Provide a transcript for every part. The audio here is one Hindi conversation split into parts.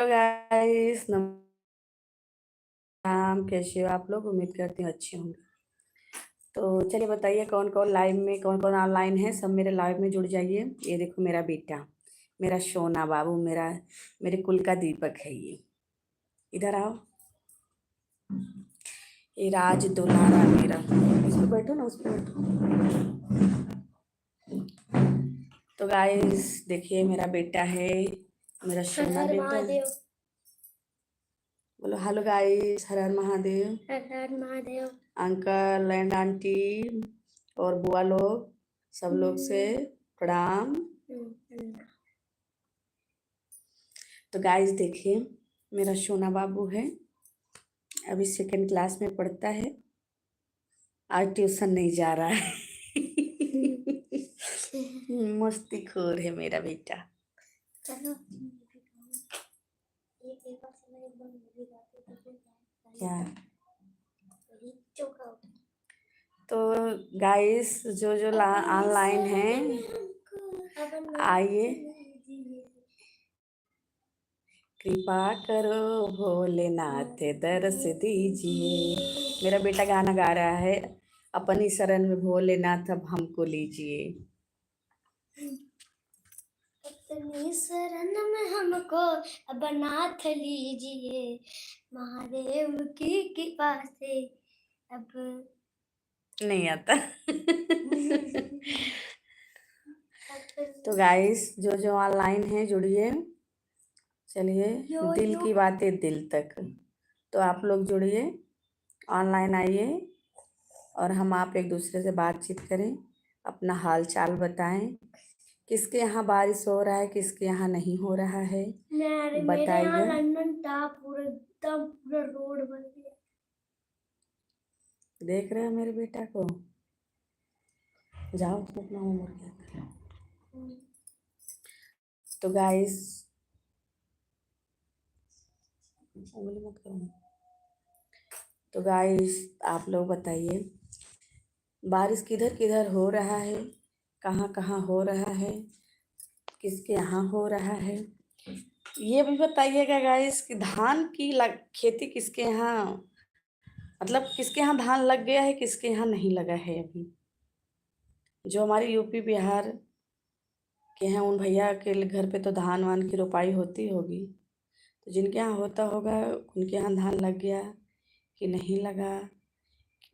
गाइस नमस्कार, कैसे हो आप लोग? उम्मीद करती हूँ अच्छे होंगे। तो चलिए बताइए कौन कौन लाइव में, कौन कौन ऑनलाइन है। सब मेरे लाइव में जुड़ जाइए। ये देखो मेरा बेटा, मेरा सोना बाबू, मेरे कुल का दीपक है ये। इधर आओ। ये राज दुलारा मेरा। इस पे बैठो ना, उस पे बैठो। तो गाइस देखिए मेरा बेटा है, मेरा सोना बेटा है। बोलो hello guys, her her Mahadev. Her her Mahadev. Uncle and aunty और बुआ लोग, सब लोग से प्रणाम। तो गाइस देखिए मेरा सोना बाबू है, अभी सेकंड क्लास में पढ़ता है। आज ट्यूशन नहीं जा रहा है। मस्ती खोर है मेरा बेटा। चलो क्या तो गाइस जो जो ऑनलाइन है आइए, कृपा करो भोलेनाथ दर्श दीजिए। मेरा बेटा गाना गा रहा है, अपनी शरण में भोलेनाथ अब हमको लीजिए। अपनी शरण में हमको अब नाथ लीजिए, महादेव की कृपा से अब नहीं आता। तो गाइस जो जो ऑनलाइन है जुड़िए। चलिए दिल की बातें दिल तक, तो आप लोग जुड़िए, ऑनलाइन आइए और हम आप एक दूसरे से बातचीत करें, अपना हाल चाल बताएं। किसके यहाँ बारिश हो रहा है, किसके यहाँ नहीं हो रहा है बताइए। लंदन था पूरा एकदम पूरा रोड बन गया। देख रहे हो मेरे बेटा को? जाओ तुम अपना होमवर्क करो। तो गाइस उंगली मत करो। तो गाइस आप लोग बताइए बारिश किधर किधर हो रहा है, कहाँ कहाँ हो रहा है, किसके यहाँ हो रहा है। ये भी बताइएगा गाइस कि धान की खेती किसके यहाँ, मतलब किसके यहाँ धान लग गया है, किसके यहाँ नहीं लगा है अभी। जो हमारे यूपी बिहार के हैं उन भैया के घर पे तो धान वान की रोपाई होती होगी, तो जिनके यहाँ होता होगा उनके यहाँ धान लग गया कि नहीं लगा,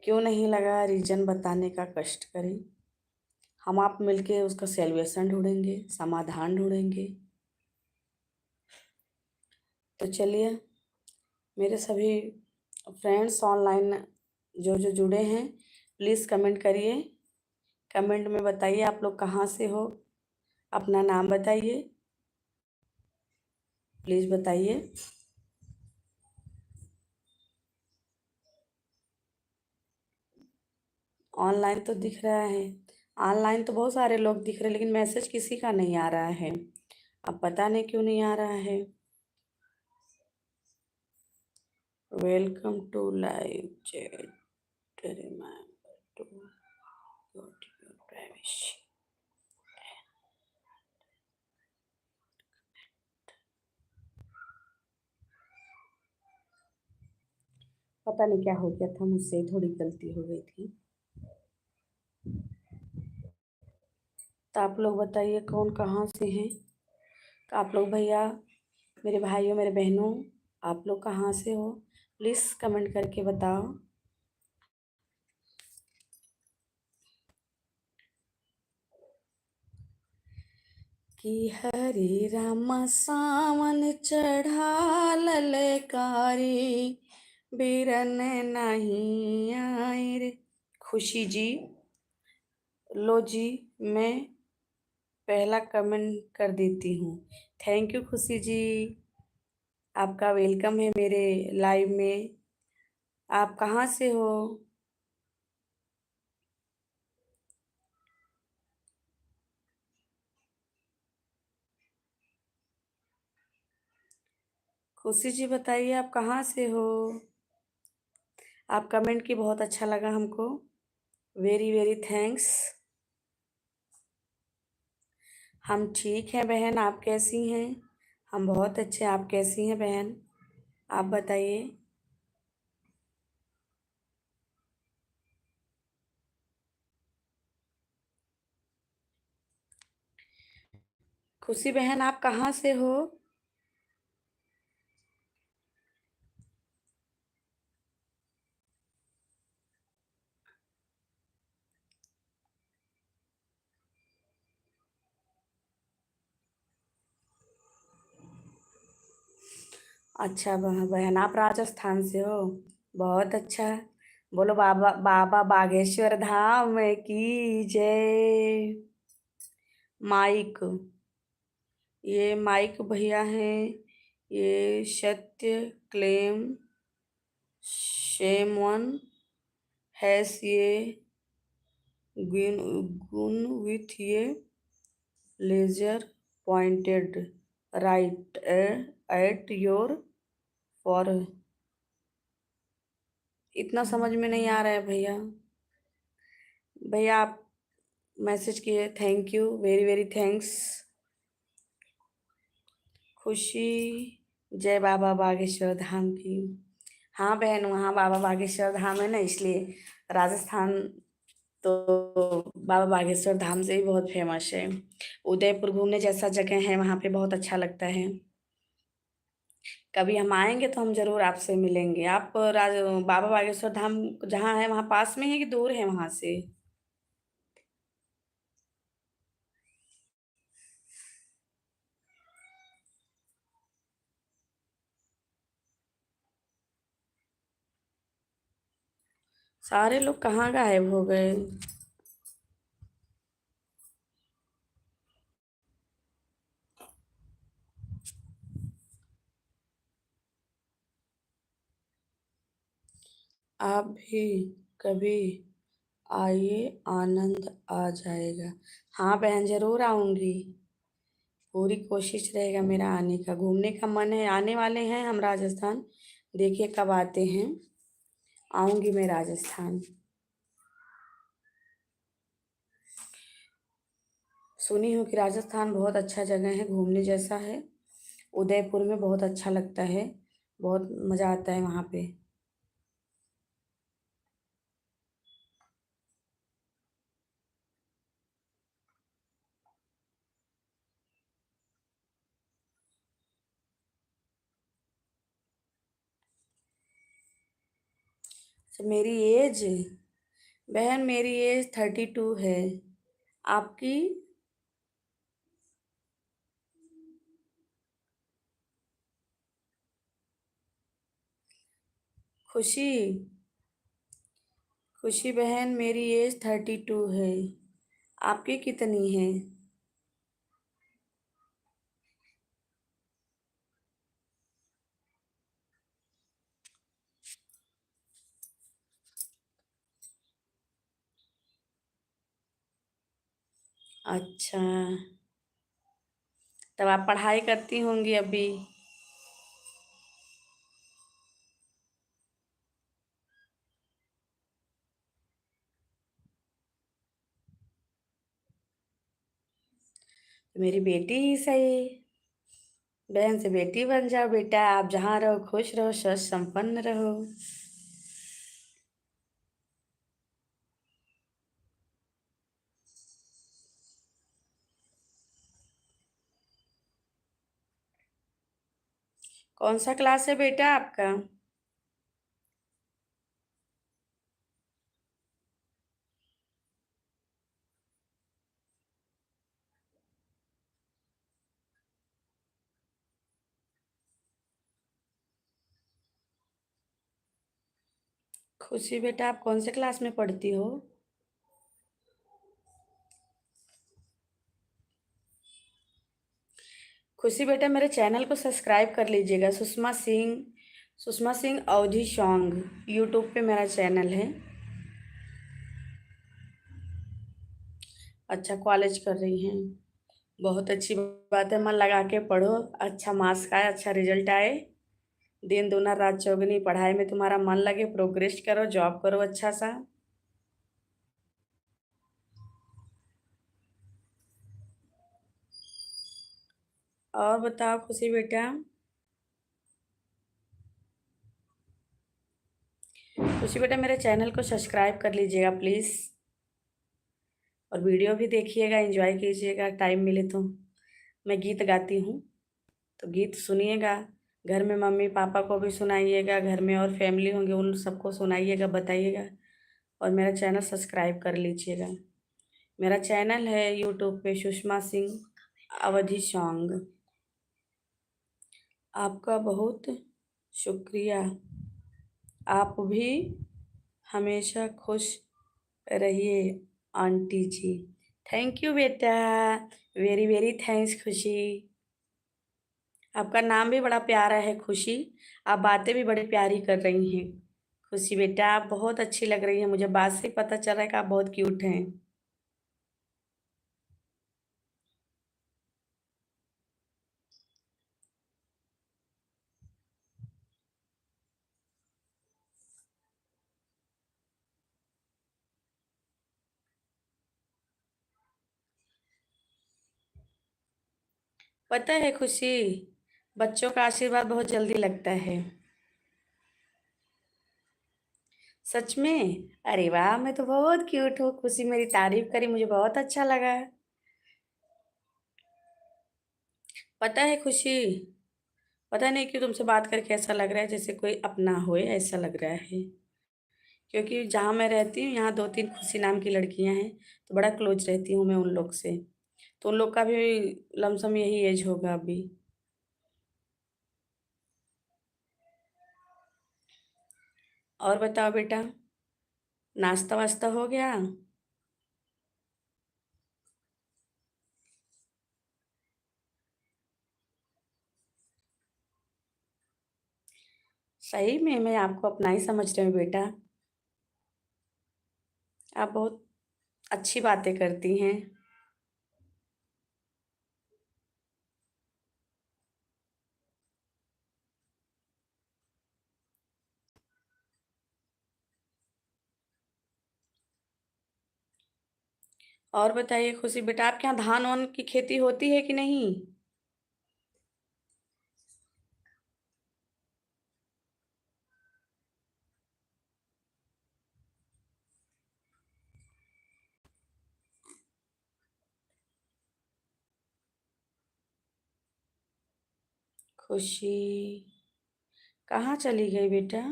क्यों नहीं लगा, रीजन बताने का कष्ट करें। हम आप मिलके उसका सॉल्यूशन ढूंढेंगे, समाधान ढूंढेंगे। तो चलिए मेरे सभी फ्रेंड्स ऑनलाइन जो जो जुड़े हैं प्लीज़ कमेंट करिए। कमेंट में बताइए आप लोग कहाँ से हो, अपना नाम बताइए, प्लीज़ बताइए। ऑनलाइन तो दिख रहा है, ऑनलाइन तो बहुत सारे लोग दिख रहे हैं, लेकिन मैसेज किसी का नहीं आ रहा है। अब पता नहीं क्यों नहीं आ रहा है। Welcome to live chat, remember to your privacy. पता नहीं क्या हो गया था, मुझसे थोड़ी गलती हो गई थी। तो आप लोग बताइए कौन कहाँ से हैं। तो आप लोग भैया, मेरे भाइयों, मेरे बहनों, आप लोग कहाँ से हो प्लीज़ कमेंट करके बताओ। कि हरे राम सावन चढ़ा ललकारी, बिरन नहीं आए रे। खुशी जी, लो जी, मैं पहला कमेंट कर देती हूँ। थैंक यू खुशी जी, आपका वेलकम है मेरे लाइव में। आप कहाँ से हो? खुशी जी बताइए आप कहाँ से हो? आप कमेंट की बहुत अच्छा लगा हमको, वेरी वेरी थैंक्स। हम ठीक हैं बहन, आप कैसी हैं? हम बहुत अच्छे, आप कैसी हैं बहन? आप बताइए। खुशी बहन, आप कहाँ से हो? अच्छा बहन, आप राजस्थान से हो? बहुत अच्छा। बोलो बाबा बाबा बागेश्वर धाम की जय। माइक, ये माइक भैया हैं। ये सत्य क्लेम शेमवन हैस ये गुण गुण विथ ये laser pointed right at your for. इतना समझ में नहीं आ रहा है भैया। भैया आप मैसेज किए, thank you, very very thanks. खुशी, जय बाबा बागेश्वर धाम की। हाँ बहन, वहाँ बाबा बागेश्वर धाम है ना, इसलिए राजस्थान तो बाबा बागेश्वर धाम से ही बहुत फेमस है। उदयपुर घूमने जैसा जगह है, वहाँ पे बहुत अच्छा लगता है। कभी हम आएंगे तो हम जरूर आपसे मिलेंगे। आप बाबा बागेश्वर धाम जहाँ है वहाँ पास में है कि दूर है वहाँ से? सारे लोग कहाँ गायब हो गए? आप भी कभी आइए, आनंद आ जाएगा। हाँ बहन, जरूर आऊंगी। पूरी कोशिश रहेगा मेरा आने का। घूमने का मन है, आने वाले हैं हम राजस्थान। देखिए कब आते हैं। आऊंगी मैं राजस्थान। सुनी हूँ कि राजस्थान बहुत अच्छा जगह है, घूमने जैसा है। उदयपुर में बहुत अच्छा लगता है, बहुत मज़ा आता है वहाँ पे। अच्छा, मेरी एज, बहन मेरी एज 32 है। आपकी? खुशी, खुशी बहन मेरी एज 32 है। आपकी कितनी है? अच्छा, तब आप पढ़ाई करती होंगी अभी? तो मेरी बेटी ही सही। बहन से बेटी बन जाओ बेटा, आप जहाँ रहो खुश रहो, सच संपन्न रहो। कौन सा क्लास है बेटा आपका? खुशी बेटा, आप कौन से क्लास में पढ़ती हो? खुशी बेटा, मेरे चैनल को सब्सक्राइब कर लीजिएगा, सुषमा सिंह, सुषमा सिंह अवधी सॉन्ग, यूट्यूब पे मेरा चैनल है। अच्छा, कॉलेज कर रही हैं, बहुत अच्छी बात है। मन लगा के पढ़ो, अच्छा मार्क्स आए, अच्छा रिजल्ट आए। दिन दूना रात चौगुनी पढ़ाई में तुम्हारा मन लगे, प्रोग्रेस करो, जॉब करो अच्छा सा। और बताओ खुशी बेटा। खुशी बेटा मेरे चैनल को सब्सक्राइब कर लीजिएगा प्लीज़, और वीडियो भी देखिएगा, एंजॉय कीजिएगा टाइम मिले तो। मैं गीत गाती हूँ, तो गीत सुनिएगा। घर में मम्मी पापा को भी सुनाइएगा, घर में और फैमिली होंगे उन सबको सुनाइएगा, बताइएगा। और मेरा चैनल सब्सक्राइब कर लीजिएगा। मेरा चैनल है यूट्यूब पे सुषमा सिंह अवधी सॉन्ग। आपका बहुत शुक्रिया। आप भी हमेशा खुश रहिए आंटी जी। थैंक यू बेटा, वेरी वेरी थैंक्स खुशी। आपका नाम भी बड़ा प्यारा है खुशी, आप बातें भी बड़ी प्यारी कर रही हैं। खुशी बेटा आप बहुत अच्छी लग रही हैं, मुझे बात से ही पता चल रहा है कि आप बहुत क्यूट हैं। पता है खुशी, बच्चों का आशीर्वाद बहुत जल्दी लगता है। सच में? अरे वाह, मैं तो बहुत क्यूट हूँ। खुशी मेरी तारीफ करी, मुझे बहुत अच्छा लगा। पता है खुशी, पता नहीं क्यों तुमसे बात करके ऐसा लग रहा है जैसे कोई अपना होए, ऐसा लग रहा है। क्योंकि जहाँ मैं रहती हूँ यहाँ 2-3 खुशी नाम की लड़कियाँ हैं, तो बड़ा क्लोज रहती हूँ मैं उन लोग से। तो उन लोग का भी लमसम यही एज होगा अभी। और बताओ बेटा, नाश्ता वास्ता हो गया? सही में मैं आपको अपना ही समझ रही हूँ बेटा। आप बहुत अच्छी बातें करती हैं। और बताइए खुशी बेटा, आपके यहाँ धान वान की खेती होती है कि नहीं? खुशी कहाँ चली गई बेटा?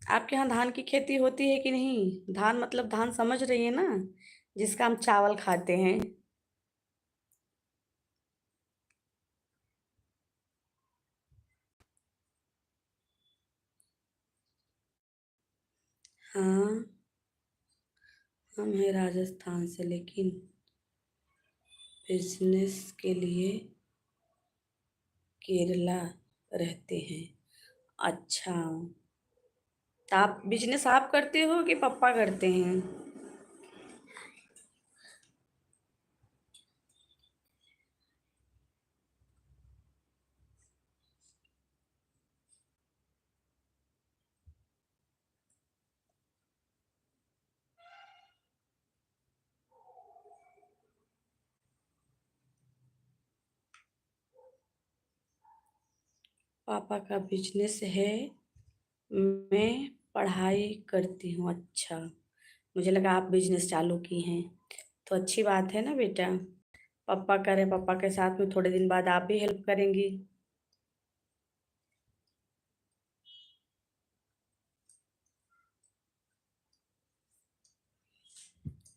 आपके यहाँ धान की खेती होती है कि नहीं? धान मतलब धान समझ रही है ना, जिसका हम चावल खाते हैं। हाँ, हम हैं राजस्थान से, लेकिन बिजनेस के लिए केरला रहते हैं। अच्छा, तो आप बिजनेस आप करते हो कि पापा करते हैं? पापा का बिजनेस है, मैं पढ़ाई करती हूँ। अच्छा, मुझे लगा आप बिजनेस चालू की हैं। तो अच्छी बात है ना बेटा, पापा करें, पापा के साथ में थोड़े दिन बाद आप भी हेल्प करेंगी।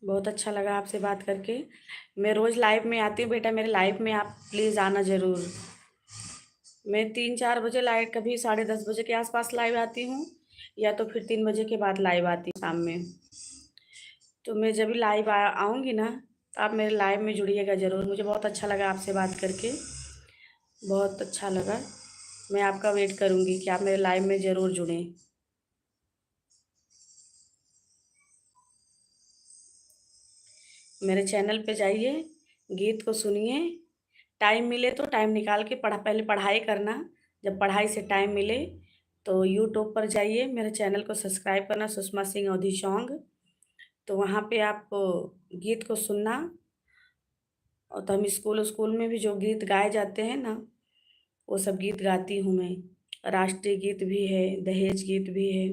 बहुत अच्छा लगा आपसे बात करके। मैं रोज़ लाइव में आती हूँ बेटा, मेरे लाइव में आप प्लीज़ आना ज़रूर। मैं 3-4 बजे लाइव, कभी 10:30 बजे के आसपास लाइव आती हूँ, या तो फिर 3 बजे के बाद लाइव आती हूँ शाम में। तो मैं जब भी लाइव आऊँगी ना, तो आप मेरे लाइव में जुड़िएगा ज़रूर। मुझे बहुत अच्छा लगा आपसे बात करके, बहुत अच्छा लगा। मैं आपका वेट करूँगी कि आप मेरे लाइव में ज़रूर जुड़ें। मेरे चैनल पे जाइए, गीत को सुनिए। टाइम मिले तो टाइम निकाल के पहले पढ़ाई करना। जब पढ़ाई से टाइम मिले तो यूट्यूब पर जाइए, मेरे चैनल को सब्सक्राइब करना, सुषमा सिंह अवधी सॉन्ग। तो वहाँ पे आप गीत को सुनना, और तो हम स्कूल स्कूल में भी जो गीत गाए जाते हैं ना, वो सब गीत गाती हूँ मैं। राष्ट्रीय गीत भी है, दहेज गीत भी है।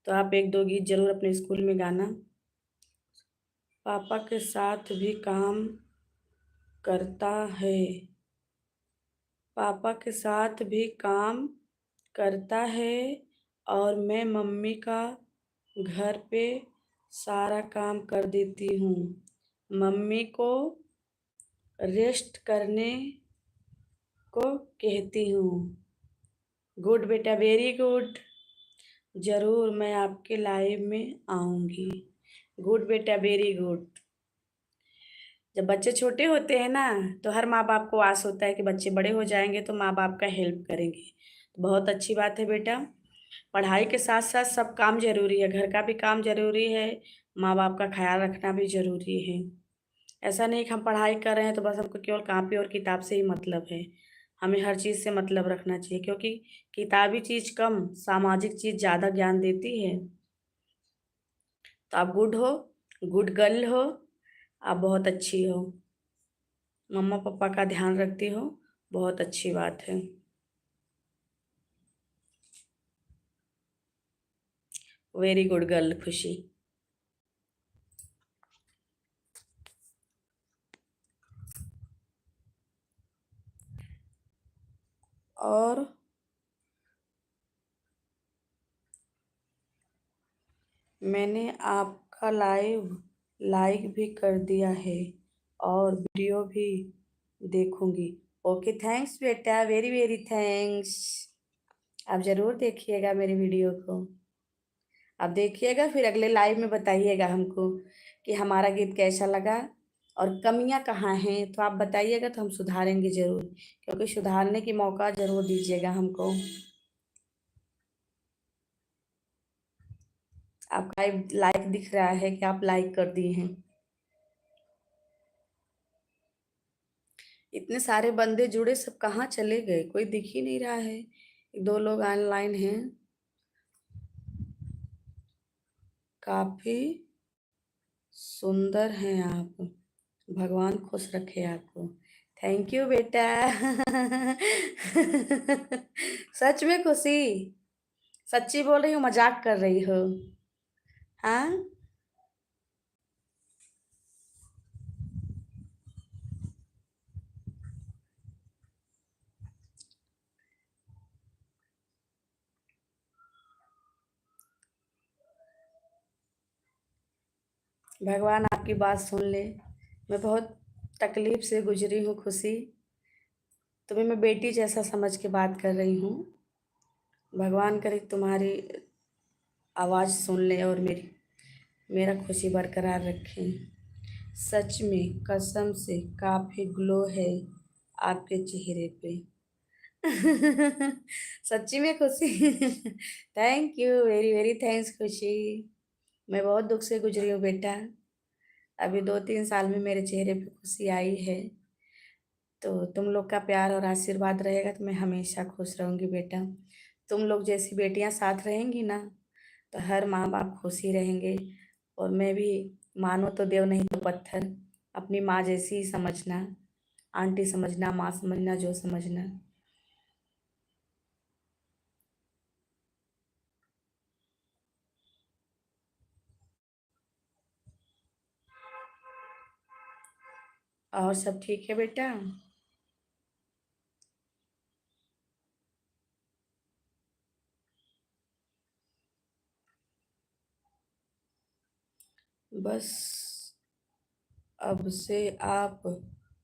तो आप एक दो गीत जरूर अपने स्कूल में गाना। पापा के साथ भी काम करता है, पापा के साथ भी काम करता है, और मैं मम्मी का घर पे सारा काम कर देती हूँ। मम्मी को रेस्ट करने को कहती हूँ। गुड बेटा, वेरी गुड। जरूर मैं आपके लाइव में आऊँगी। गुड बेटा, वेरी गुड। जब बच्चे छोटे होते हैं ना, तो हर माँ बाप को आस होता है कि बच्चे बड़े हो जाएंगे तो माँ बाप का हेल्प करेंगे। तो बहुत अच्छी बात है बेटा। पढ़ाई के साथ साथ सब काम जरूरी है, घर का भी काम जरूरी है, माँ बाप का ख्याल रखना भी जरूरी है। ऐसा नहीं कि हम पढ़ाई कर रहे हैं तो बस हमको केवल कॉपी और किताब से ही मतलब है। हमें हर चीज़ से मतलब रखना चाहिए, क्योंकि किताबी चीज़ कम, सामाजिक चीज़ ज़्यादा ज्ञान देती है। तो आप गुड हो, गुड गर्ल हो, आप बहुत अच्छी हो, मम्मा पापा का ध्यान रखती हो, बहुत अच्छी बात है। वेरी गुड गर्ल खुशी। और मैंने आपका लाइव लाइक भी कर दिया है और वीडियो भी देखूंगी। ओके, थैंक्स बेटा, वेरी वेरी थैंक्स। आप ज़रूर देखिएगा मेरी वीडियो को। आप देखिएगा, फिर अगले लाइव में बताइएगा हमको कि हमारा गीत कैसा लगा और कमियां कहाँ हैं। तो आप बताइएगा तो हम सुधारेंगे ज़रूर, क्योंकि सुधारने की मौका ज़रूर दीजिएगा हमको। आपका लाइक दिख रहा है कि आप लाइक कर दिए हैं। इतने सारे बंदे जुड़े, सब कहाँ चले गए? कोई दिख ही नहीं रहा है। दो लोग ऑनलाइन हैं। काफी सुंदर हैं आप, भगवान खुश रखे आपको। थैंक यू बेटा। सच में खुशी, सच्ची बोल रही हूँ, मजाक कर रही हो? हाँ, भगवान आपकी बात सुन ले। मैं बहुत तकलीफ से गुजरी हूँ खुशी, तुम्हें मैं बेटी जैसा समझ के बात कर रही हूँ। भगवान करे तुम्हारी आवाज़ सुन ले और मेरा खुशी बरकरार रखें। सच में कसम से काफ़ी ग्लो है आपके चेहरे पे। सच्ची में खुशी। Thank you, very very thanks खुशी। मैं बहुत दुख से गुजरी हूँ बेटा। अभी 2-3 साल में मेरे चेहरे पे खुशी आई है। तो तुम लोग का प्यार और आशीर्वाद रहेगा तो मैं हमेशा खुश रहूँगी बेटा। तुम लोग जैसी बेटियां साथ रहेंगी ना, तो हर माँ बाप खुश ही रहेंगे। और मैं भी, मानो तो देव नहीं तो पत्थर, अपनी माँ जैसी ही समझना, आंटी समझना, माँ समझना, जो समझना। और सब ठीक है बेटा? बस अब से आप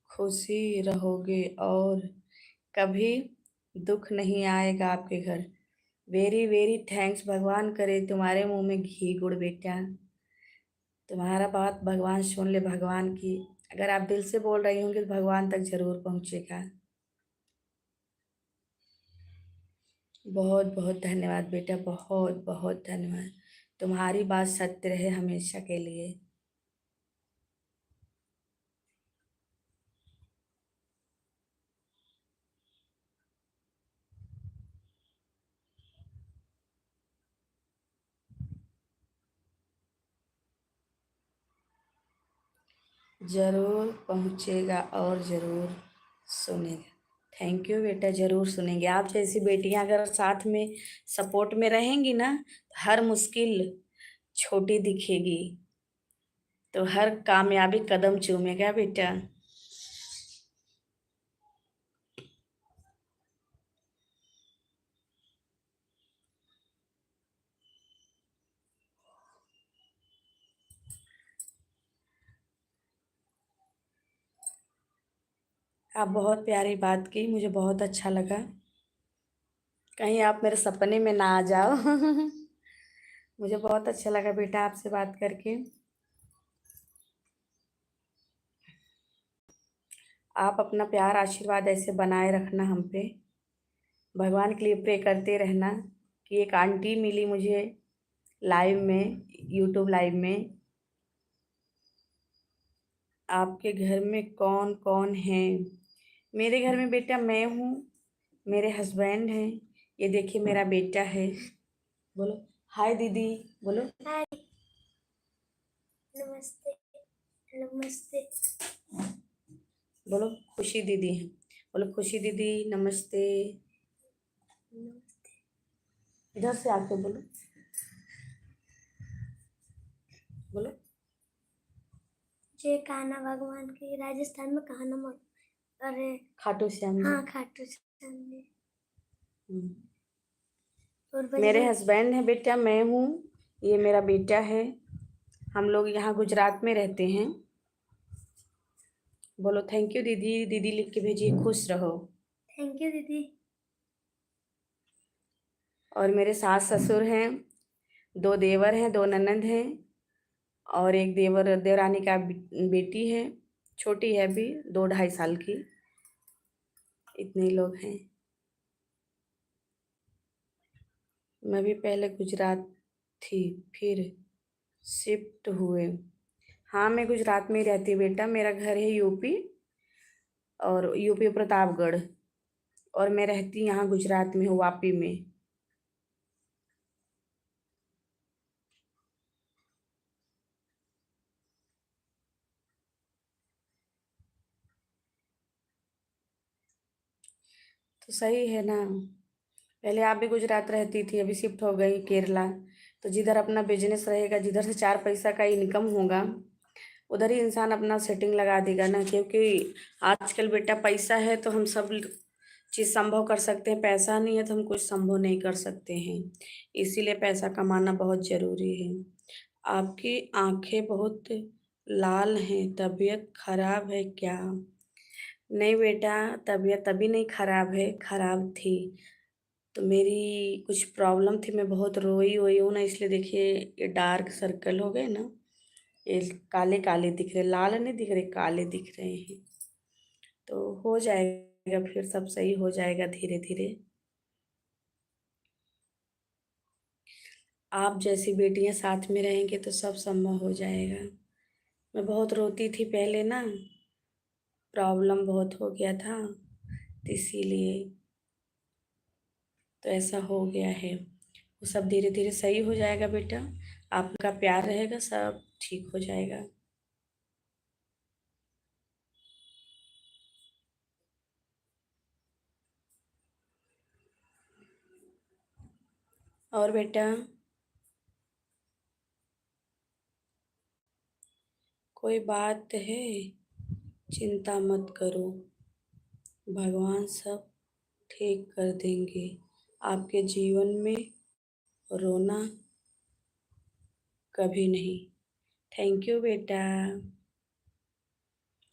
खुशी रहोगे और कभी दुख नहीं आएगा आपके घर। Very very thanks. भगवान करे तुम्हारे मुंह में घी गुड़ बेटा। तुम्हारा बात भगवान सुन ले, भगवान की। अगर आप दिल से बोल रही होंगी तो भगवान तक जरूर पहुंचेगा। बहुत बहुत धन्यवाद बेटा, बहुत बहुत धन्यवाद। तुम्हारी बात सत्य रहे हमेशा के लिए। ज़रूर पहुँचेगा और ज़रूर सुनेगा। थैंक यू बेटा, ज़रूर सुनेंगे। आप जैसी बेटियां अगर साथ में सपोर्ट में रहेंगी ना, तो हर मुश्किल छोटी दिखेगी, तो हर कामयाबी कदम चूमेगा बेटा। आप बहुत प्यारी बात की, मुझे बहुत अच्छा लगा। कहीं आप मेरे सपने में ना आ जाओ। मुझे बहुत अच्छा लगा बेटा आपसे बात करके। आप अपना प्यार आशीर्वाद ऐसे बनाए रखना हम पे। भगवान के लिए प्रे करते रहना कि एक आंटी मिली मुझे लाइव में, यूट्यूब लाइव में। आपके घर में कौन कौन है? मेरे घर में बेटा मैं हूँ, मेरे हस्बैंड हैं, ये देखिए मेरा बेटा है। बोलो हाय दीदी, बोलो हाय, नमस्ते। नमस्ते। बोलो खुशी दीदी है, बोलो खुशी दीदी नमस्ते। नमस्ते। इधर से आके बोलो, बोलो जय कान्हा भगवान की। राजस्थान में कान्हा अरे खाटू श्याम जी। हाँ, खाटू श्याम जी। हम्म। और मेरे बजरंग। हस्बैंड है बेटा, मैं हूँ, ये मेरा बेटा है। हम लोग यहाँ गुजरात में रहते हैं। बोलो थैंक यू दीदी, दीदी लिख के भेजिए खुश रहो। थैंक यू दीदी। और मेरे सास ससुर हैं, 2 देवर हैं, 2 ननंद हैं, और एक देवरानी का बेटी है, छोटी है अभी 2 ढाई साल की। इतने लोग हैं। मैं भी पहले गुजरात थी, फिर शिफ्ट हुए। हाँ मैं गुजरात में ही रहती हूँ बेटा, मेरा घर है यूपी, और यूपी प्रतापगढ़, और मैं रहती यहाँ गुजरात में हूँ, वापी में। तो सही है ना। पहले आप भी गुजरात रहती थी, अभी शिफ्ट हो गई केरला। तो जिधर अपना बिजनेस रहेगा, जिधर से 4 पैसा का इनकम होगा, उधर ही इंसान अपना सेटिंग लगा देगा ना। क्योंकि आजकल बेटा पैसा है तो हम सब चीज़ संभव कर सकते हैं, पैसा नहीं है तो हम कुछ संभव नहीं कर सकते हैं। इसीलिए पैसा कमाना बहुत ज़रूरी है। आपकी आंखें बहुत लाल हैं, तबीयत खराब है क्या? नहीं बेटा, तबीयत अभी नहीं खराब है, खराब थी। तो मेरी कुछ प्रॉब्लम थी, मैं बहुत रोई वोई हूँ ना, इसलिए देखिए ये डार्क सर्कल हो गए ना, ये काले काले दिख रहे, लाल नहीं दिख रहे, काले दिख रहे हैं। तो हो जाएगा, फिर सब सही हो जाएगा धीरे धीरे। आप जैसी बेटियां साथ में रहेंगे तो सब संभव हो जाएगा। मैं बहुत रोती थी पहले ना, प्रॉब्लम बहुत हो गया था, तो इसीलिए तो ऐसा हो गया है। वो सब धीरे धीरे सही हो जाएगा बेटा, आपका प्यार रहेगा सब ठीक हो जाएगा। और बेटा कोई बात है, चिंता मत करो, भगवान सब ठीक कर देंगे। आपके जीवन में रोना कभी नहीं। थैंक यू बेटा।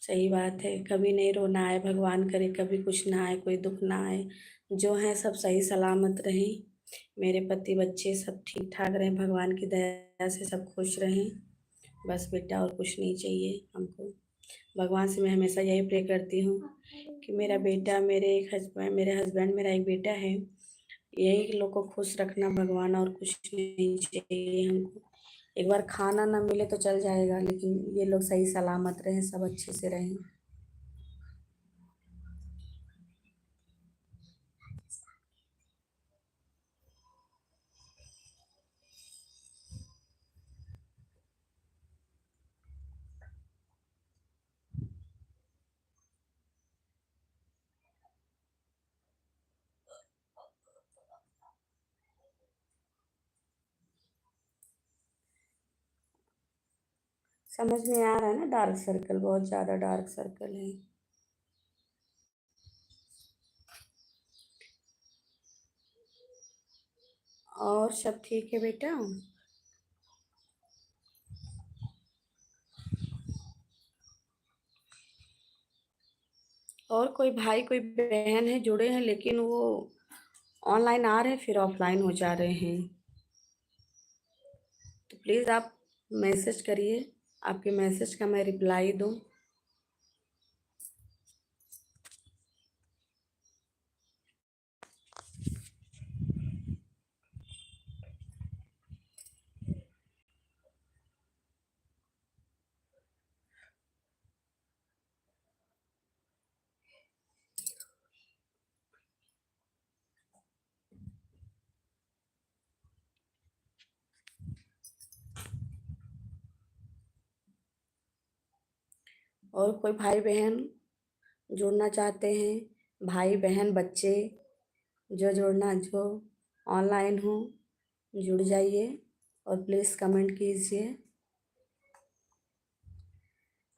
सही बात है, कभी नहीं रोना आए, भगवान करे कभी कुछ ना आए, कोई दुख ना आए। जो हैं सब सही सलामत रहें, मेरे पति बच्चे सब ठीक ठाक रहें, भगवान की दया से सब खुश रहें। बस बेटा और कुछ नहीं चाहिए हमको। भगवान से मैं हमेशा यही प्रे करती हूँ कि मेरा बेटा, मेरे हस्बैंड, मेरा एक बेटा है, यही लोग को खुश रखना भगवान, और कुछ नहीं चाहिए हमको। एक बार खाना ना मिले तो चल जाएगा, लेकिन ये लोग सही सलामत रहें, सब अच्छे से रहें। समझ में आ रहा है ना, डार्क सर्कल, बहुत ज़्यादा डार्क सर्कल है। और सब ठीक है बेटा? और कोई भाई कोई बहन है जुड़े हैं, लेकिन वो ऑनलाइन आ रहे हैं फिर ऑफलाइन हो जा रहे हैं, तो प्लीज़ आप मैसेज करिए, आपके मैसेज का मैं रिप्लाई दूँ। और कोई भाई बहन जुड़ना चाहते हैं, भाई बहन बच्चे जो ऑनलाइन हो, जुड़ जाइए और प्लीज़ कमेंट कीजिए।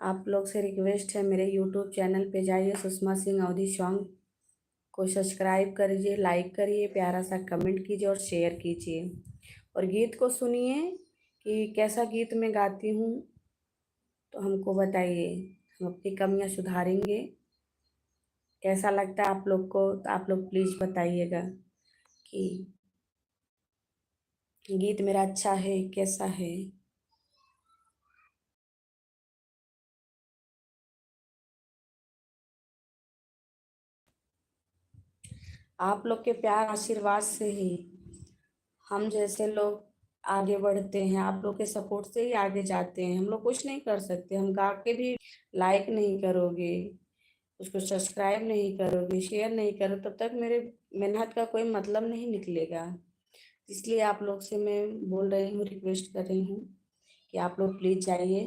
आप लोग से रिक्वेस्ट है, मेरे यूट्यूब चैनल पे जाइए, सुषमा सिंह अवधी सॉन्ग को सब्सक्राइब करिए, लाइक करिए, प्यारा सा कमेंट कीजिए और शेयर कीजिए, और गीत को सुनिए कि कैसा गीत मैं गाती हूँ, तो हमको बताइए, हम अपनी कमियाँ सुधारेंगे। कैसा लगता है आप लोग को, तो आप लोग प्लीज़ बताइएगा कि गीत मेरा अच्छा है कैसा है। आप लोग के प्यार आशीर्वाद से ही हम जैसे लोग आगे बढ़ते हैं, आप लोग के सपोर्ट से ही आगे जाते हैं। हम लोग कुछ नहीं कर सकते, हम गा के भी लाइक नहीं करोगे, उसको सब्सक्राइब नहीं करोगे, शेयर नहीं करो, तब तक मेरे मेहनत का कोई मतलब नहीं निकलेगा। इसलिए आप लोग से मैं बोल रही हूँ, रिक्वेस्ट कर रही हूँ कि आप लोग प्लीज़ जाइए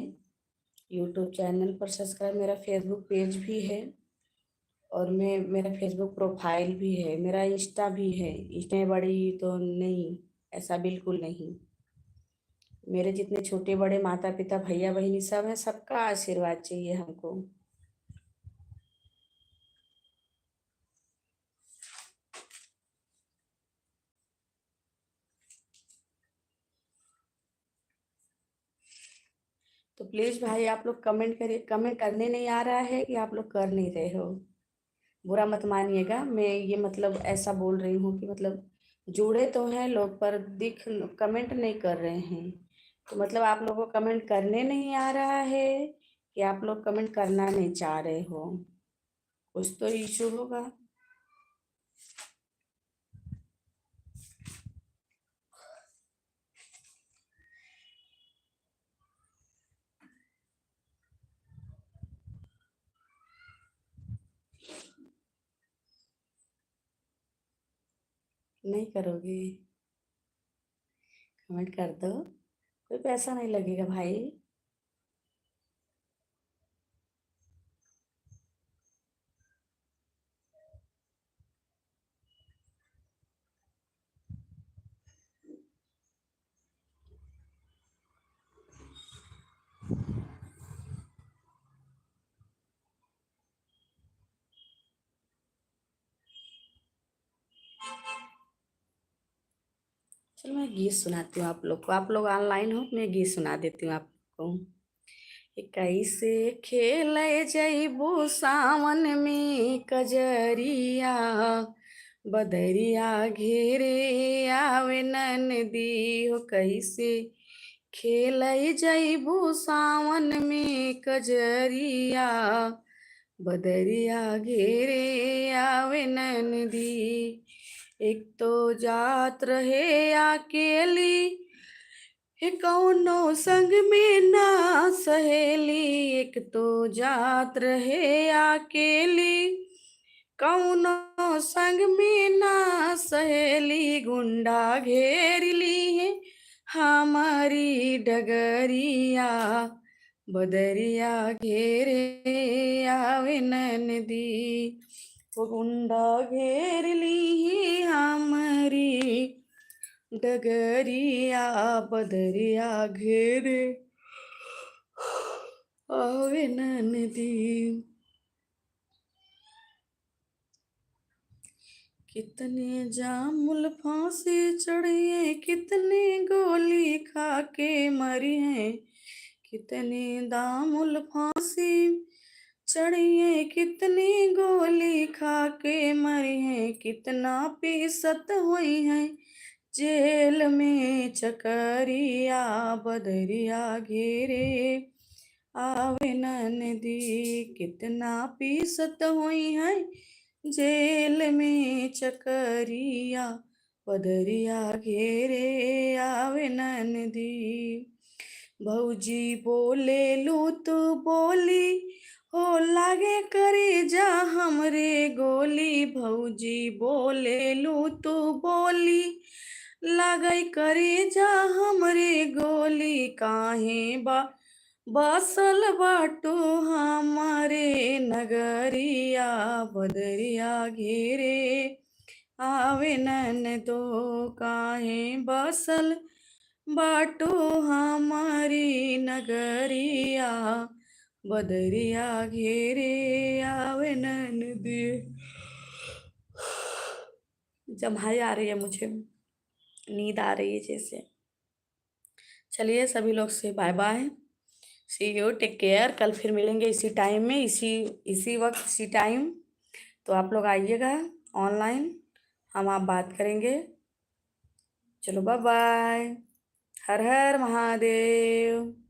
यूट्यूब चैनल पर सब्सक्राइब, मेरा फेसबुक पेज भी है, और मैं मेरा फेसबुक प्रोफाइल भी है, मेरा इंस्टा भी है। इसमें बड़ी तो नहीं, ऐसा बिल्कुल नहीं। मेरे जितने छोटे बड़े माता पिता भैया बहनी सब हैं, सबका आशीर्वाद चाहिए हमको। तो प्लीज़ भाई आप लोग कमेंट करिए, कमेंट करने नहीं आ रहा है कि आप लोग कर नहीं रहे हो, बुरा मत मानिएगा। मैं ये मतलब ऐसा बोल रही हूँ कि मतलब जुड़े तो हैं लोग पर दिख कमेंट नहीं कर रहे हैं, तो मतलब आप लोगों को कमेंट करने नहीं आ रहा है कि आप लोग कमेंट करना नहीं चाह रहे हो, कुछ तो इशू होगा। नहीं करोगे? कमेंट कर दो, कोई पैसा नहीं लगेगा भाई। चलो मैं गीत सुनाती हूँ आप लोग को, आप लोग ऑनलाइन हो, मैं गीत सुना देती हूँ आप लोग को। कैसे खेल जैबू सावन में कजरिया, बदरिया घेरे आवे नदी हो, कैसे खेल जैबू सावन में कजरिया, बदरिया घेरे आवे नदी। एक तो जात रहे अकेली, हे कौनो संग में ना सहेली, एक तो जात रहे अकेली, कौनो संग में ना सहेली, गुंडा घेर ली है हमारी डगरिया, बदरिया घेरे आवे नदी, वो गुंडा घेर ली है हमारी डगरिया, बदरिया घेरे आवे नदी। कितने जामुल फांसी चढ़िए, कितनी गोली खा के मरी है। कितनी दामुल फांसी चढ़िए, कितनी गोली खा के मरी है। कितना पीसत हुई है जेल में चकरिया, बदरिया घेरे आवे नदी। कितना पीसत हुई है जेल में चकरिया, बदरिया घेरे आवे नदी। भौजी बोले लू तू बोली, हो लागे करे जा हमरे गोली। भौजी बोले लू तू बोली, लागे करे जा हमरे गोली। काहे बसल बाटू हमारे नगरिया, बदरिया घेरे आवे ननदो। काहे बसल बाटू हमारी नगरिया, बदरिया घेरे आवे ननदी। जम्हाई आ रही है मुझे, नींद आ रही है जैसे। चलिए सभी लोग से bye bye, see you, take care. कल फिर मिलेंगे इसी टाइम में, इसी वक्त, इसी टाइम। तो आप लोग आइएगा ऑनलाइन, हम आप बात करेंगे। चलो बाय बाय, हर हर महादेव।